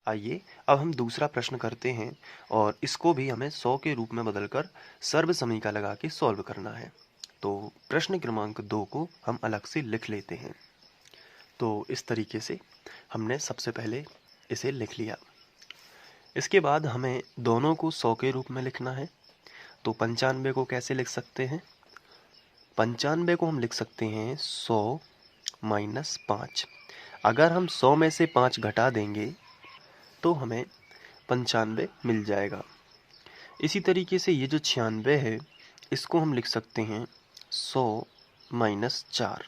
आइए अब हम दूसरा प्रश्न करते हैं और इसको भी हमें 100 के रूप में बदलकर सर्व समीका लगा के सॉल्व करना है। तो प्रश्न क्रमांक 2 को हम अलग से लिख लेते हैं। तो इस तरीके से हमने सबसे पहले इसे लिख लिया। इसके बाद हमें दोनों को 100 के रूप में लिखना है। तो 95 को कैसे लिख सकते हैं? 95 को हम लिख सकते हैं 100 माइनस 5। अगर हम 100 में से 5 घटा देंगे तो हमें 95 मिल जाएगा। इसी तरीके से ये जो 96 है इसको हम लिख सकते हैं 100 माइनस 4।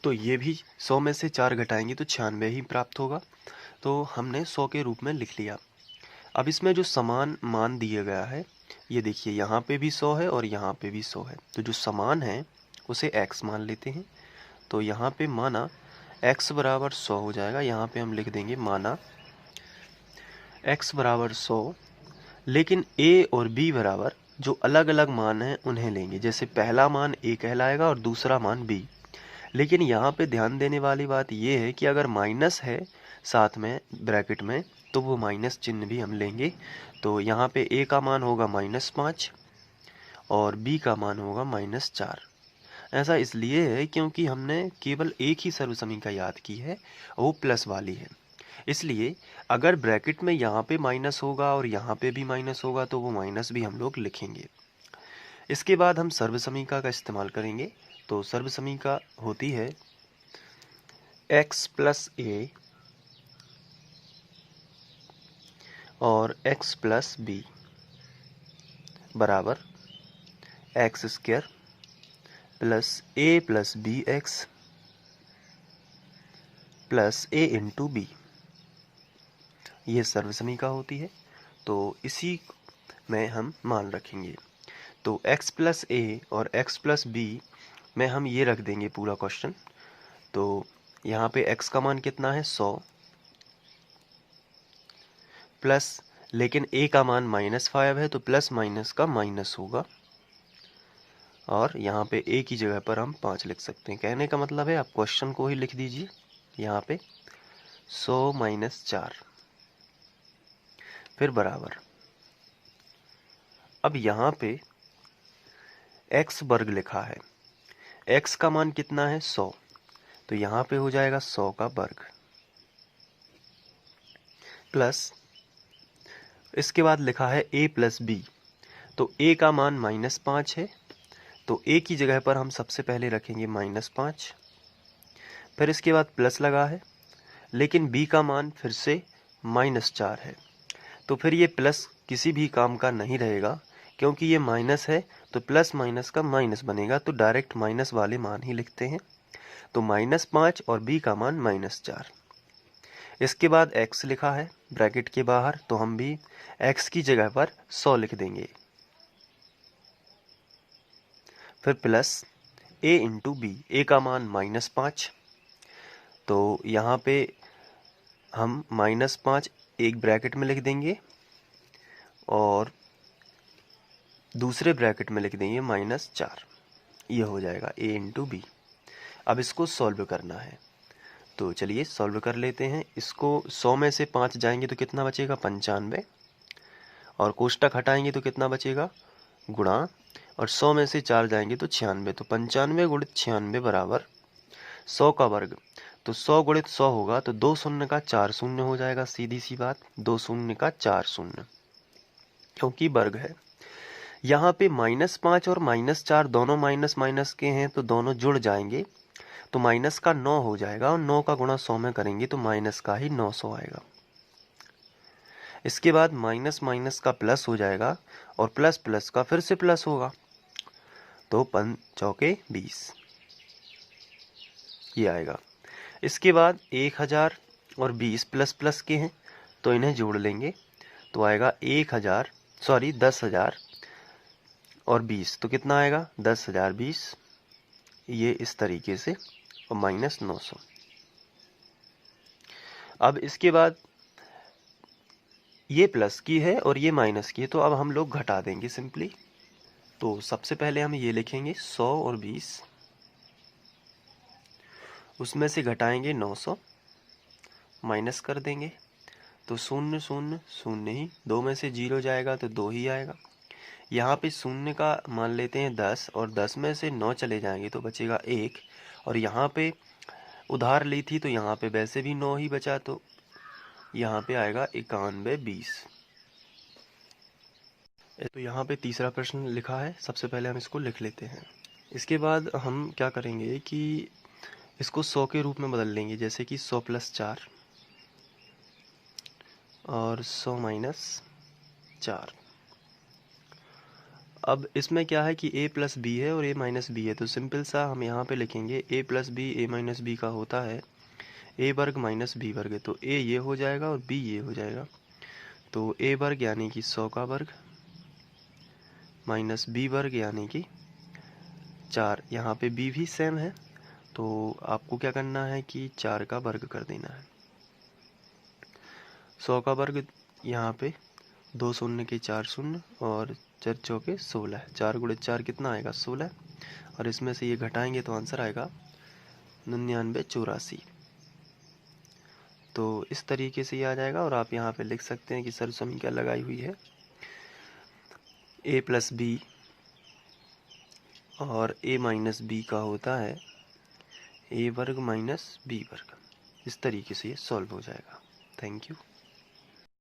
तो ये भी 100 में से 4 घटाएंगे तो 96 ही प्राप्त होगा। तो हमने 100 के रूप में लिख लिया। अब इसमें जो समान मान दिया गया है, ये देखिए यहाँ पे भी 100 है और यहाँ पे भी 100 है। तो जो समान है उसे x मान लेते हैं। तो यहाँ पे माना x बराबर 100 हो जाएगा। यहाँ पे हम लिख देंगे माना x बराबर 100, लेकिन a और b बराबर जो अलग अलग मान हैं उन्हें लेंगे। जैसे पहला मान a कहलाएगा और दूसरा मान b। लेकिन यहाँ पे ध्यान देने वाली बात ये है कि अगर माइनस है साथ में ब्रैकेट में तो वो माइनस चिन्ह भी हम लेंगे। तो यहाँ पे a का मान होगा -5 और b का मान होगा -4। ऐसा इसलिए है क्योंकि हमने केवल एक ही सर्व समीकरण याद की है, वो प्लस वाली है। इसलिए अगर ब्रैकेट में यहाँ पे माइनस होगा और यहाँ पे भी माइनस होगा तो वो माइनस भी हम लोग लिखेंगे। इसके बाद हम सर्व समीकरण का इस्तेमाल करेंगे। तो सर्व समीकरण होती है x प्लस a और x प्लस b बराबर x square plus a plus b x plus a into b. ये सर्व समीकरण होती है। तो इसी में हम मान रखेंगे। तो x प्लस a और x प्लस b में हम ये रख देंगे पूरा क्वेश्चन। तो यहाँ पे x का मान कितना है 100 प्लस, लेकिन a का मान -5 है तो प्लस माइनस का माइनस होगा और यहाँ पे a की जगह पर हम 5 लिख सकते हैं। कहने का मतलब है आप क्वेश्चन को ही लिख दीजिए यहाँ पे 100 माइनस 4 फिर बराबर। अब यहाँ पे x वर्ग लिखा है, x का मान कितना है 100, तो यहाँ पे हो जाएगा 100 का वर्ग प्लस इसके बाद लिखा है a प्लस बी। तो a का मान -5 है तो a की जगह पर हम सबसे पहले रखेंगे -5। फिर इसके बाद प्लस लगा है, लेकिन b का मान फिर से -4 है। तो फिर ये प्लस किसी भी काम का नहीं रहेगा क्योंकि ये माइनस है तो प्लस माइनस का माइनस बनेगा। तो डायरेक्ट माइनस वाले मान ही लिखते हैं। तो -5 और b का मान -4। इसके बाद x लिखा है ब्रैकेट के बाहर, तो हम भी x की जगह पर 100 लिख देंगे। फिर plus a into b, a का मान -5 तो यहाँ पे हम -5 एक ब्रैकेट में लिख देंगे और दूसरे ब्रैकेट में लिख देंगे -4। यह हो जाएगा a इंटू बी। अब इसको सॉल्व करना है तो चलिए सॉल्व कर लेते हैं। इसको 100 में से 5 जाएंगे तो कितना बचेगा 95 और कोष्टक हटाएंगे तो कितना बचेगा गुणा, और 100 में से 4 जाएंगे तो 96। तो 95 गुणित 96 बराबर 100 का वर्ग। तो 100 गुणित 100 होगा तो 2 शून्य का 4 शून्य हो जाएगा। सीधी सी बात, 2 शून्य का 4 शून्य क्योंकि वर्ग है। यहाँ पे -5 और -4 दोनों माइनस माइनस के हैं तो दोनों जुड़ जाएंगे तो माइनस का 9 हो जाएगा और 9 का गुणा 100 में करेंगे तो माइनस का ही 900 आएगा। इसके बाद माइनस माइनस का प्लस हो जाएगा और प्लस प्लस का फिर से प्लस होगा तो 5 चौके 20 ये आएगा। इसके बाद 1000 और 20 प्लस प्लस के हैं तो इन्हें जोड़ लेंगे तो आएगा 10,000 और 20 तो कितना आएगा 10,020। ये इस तरीके से और -900। अब इसके बाद ये प्लस की है और ये माइनस की है तो अब हम लोग घटा देंगे सिंपली। तो सबसे पहले हम ये लिखेंगे 100 और 20, उसमें से घटाएंगे 900 माइनस कर देंगे तो 0 0 0 ही, 2 में से 0 जाएगा तो 2 ही आएगा। यहाँ पे 0 का मान लेते हैं 10 और 10 में से 9 चले जाएंगे तो बचेगा 1, और यहाँ पे उधार ली थी तो यहाँ पे वैसे भी 9 ही बचा, तो यहाँ पे आएगा 91 20। तो यहाँ पे तीसरा प्रश्न लिखा है, सबसे पहले हम इसको लिख लेते हैं। इसके बाद हम क्या करेंगे कि इसको 100 के रूप में बदल लेंगे, जैसे कि 100 + 4 और 100 - 4। अब इसमें क्या है कि a + b है और a - b है, तो सिंपल सा हम यहाँ पे लिखेंगे a + b a - b का होता है a वर्ग - b वर्ग, तो a ये हो जाएगा और b ये हो जाएगा, तो a वर्ग यानी कि 100 का वर्ग माइनस b वर्ग यानी कि 4। यहाँ पे b भी सेम है, तो आपको क्या करना है कि 4 का वर्ग कर देना है। 100 का वर्ग यहाँ पे 2 शून्य के 4 शून्य और 4 चौके 16, 4 × 4 कितना आएगा 16, और इसमें से ये घटाएंगे तो आंसर आएगा 99 84। तो इस तरीके से ये आ जाएगा, और आप यहाँ पे लिख सकते हैं कि सर समी क्या लगाई हुई है, a + b और a - b का होता है a वर्ग - b वर्ग। इस तरीके से ये सॉल्व हो जाएगा। Thank you.